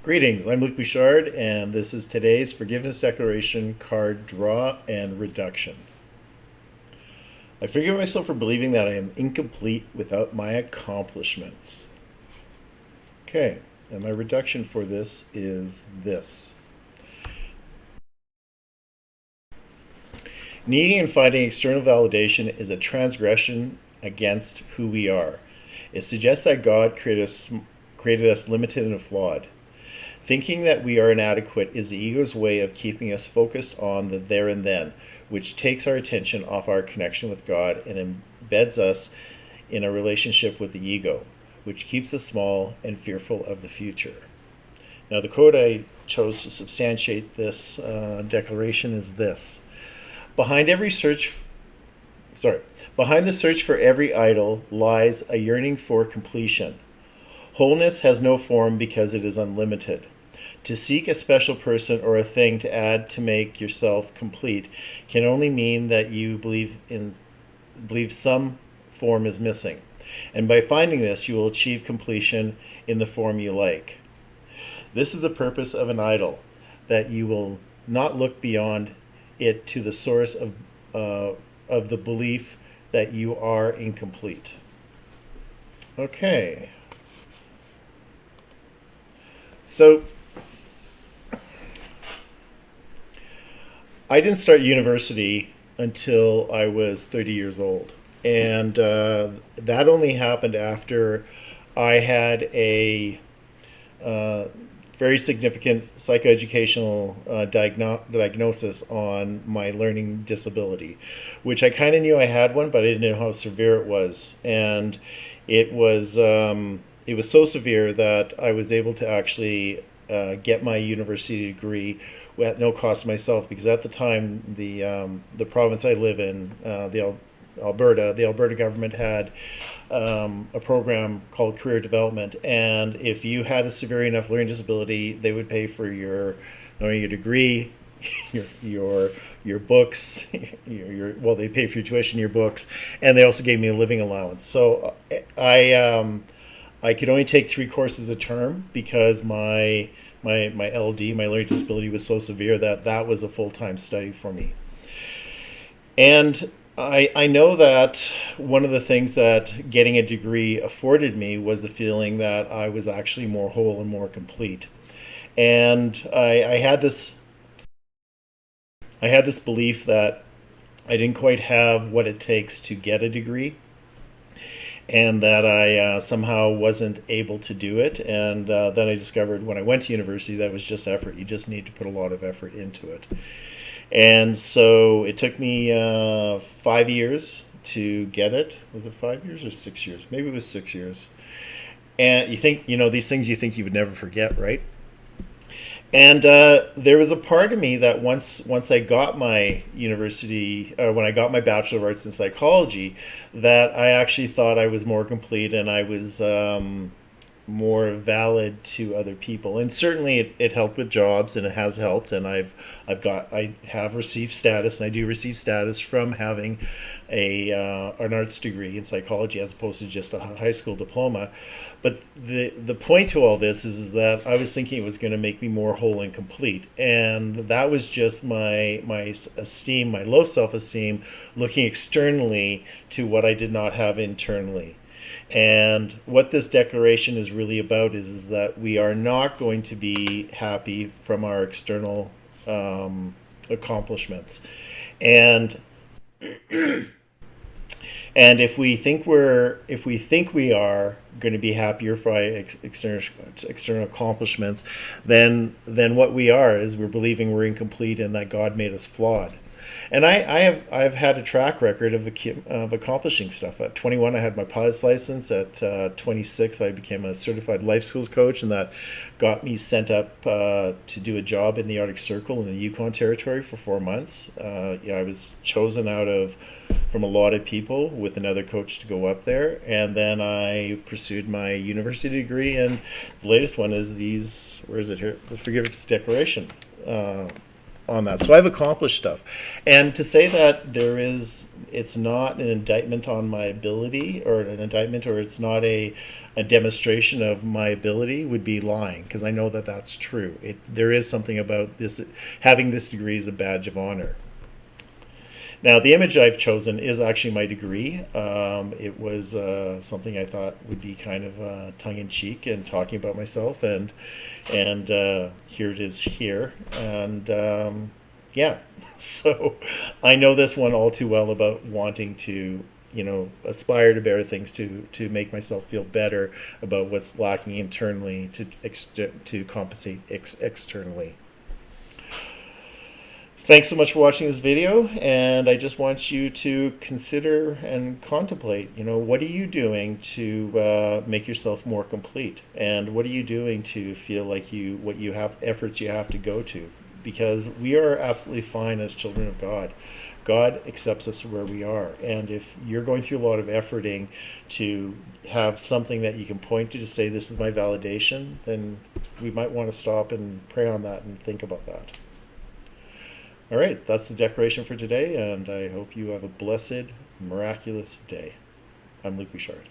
Greetings, I'm Luc Bouchard, and this is today's Forgiveness Declaration card draw and reduction. I forgive myself for believing that I am incomplete without my accomplishments. Okay, and my reduction for this is this. Needing and finding external validation is a transgression against who we are. It suggests that God created us limited and flawed. Thinking that we are inadequate is the ego's way of keeping us focused on the there and then, which takes our attention off our connection with God and embeds us in a relationship with the ego, which keeps us small and fearful of the future. Now, the quote I chose to substantiate this declaration is this: Behind every search, behind the search for every idol lies a yearning for completion. Wholeness has no form because it is unlimited. To seek a special person or a thing to add to make yourself complete can only mean that you believe some form is missing. And by finding this, you will achieve completion in the form you like. This is the purpose of an idol, that you will not look beyond it to the source of the belief that you are incomplete. Okay. So, I didn't start university until I was 30 years old. And that only happened after I had a very significant psychoeducational diagnosis on my learning disability, which I kind of knew I had one, but I didn't know how severe it was. And it was so severe that I was able to actually get my university degree at no cost to myself, because at the time the province I live in, the Alberta government had a program called career development, and if you had a severe enough learning disability, they would pay for your degree, your books, they pay for your tuition, your books, and they also gave me a living allowance. So I could only take 3 courses a term because my LD, my learning disability, was so severe that was a full-time study for me. And I know that one of the things that getting a degree afforded me was the feeling that I was actually more whole and more complete. And I had this belief that I didn't quite have what it takes to get a degree, and that I somehow wasn't able to do it. And then I discovered when I went to university that it was just effort. You just need to put a lot of effort into it. And so it took me 5 years to get it. Was it 5 years or 6 years? Maybe it was 6 years. And you think, these things you think you would never forget, right? And there was a part of me that once I got my university, when I got my Bachelor of Arts in Psychology, that I actually thought I was more complete and I was more valid to other people. And certainly it helped with jobs, and it has helped. And I have received status, and I do receive status from having an arts degree in psychology as opposed to just a high school diploma. But the point to all this is that I was thinking it was going to make me more whole and complete, and that was just my esteem, my low self-esteem, looking externally to what I did not have internally. And what this declaration is really about is that we are not going to be happy from our external accomplishments, and if we think we are going to be happier for external accomplishments, then what we are is we're believing we're incomplete and that God made us flawed. And I've had a track record of accomplishing stuff. At 21, I had my pilot's license. At 26, I became a certified life skills coach, and that got me sent up to do a job in the Arctic Circle in the Yukon Territory for 4 months. I was chosen from a lot of people with another coach to go up there, and then I pursued my university degree. And the latest one is where is it here? The Forgiveness Declaration. on that. So I've accomplished stuff. And to say that it's not an indictment on my ability, or an indictment, or it's not a demonstration of my ability would be lying, because I know that that's true. There is something about this, having this degree is a badge of honor. Now, the image I've chosen is actually my degree. It was something I thought would be kind of tongue-in-cheek and talking about myself, and here it is here. And yeah, so I know this one all too well about wanting to, aspire to better things, to make myself feel better about what's lacking internally, to compensate externally. Thanks so much for watching this video, and I just want you to consider and contemplate, what are you doing to make yourself more complete? And what are you doing to feel like efforts you have to go to? Because we are absolutely fine as children of God. God accepts us where we are. And if you're going through a lot of efforting to have something that you can point to say, this is my validation, then we might want to stop and pray on that and think about that. All right, that's the declaration for today, and I hope you have a blessed, miraculous day. I'm Luke Bouchard.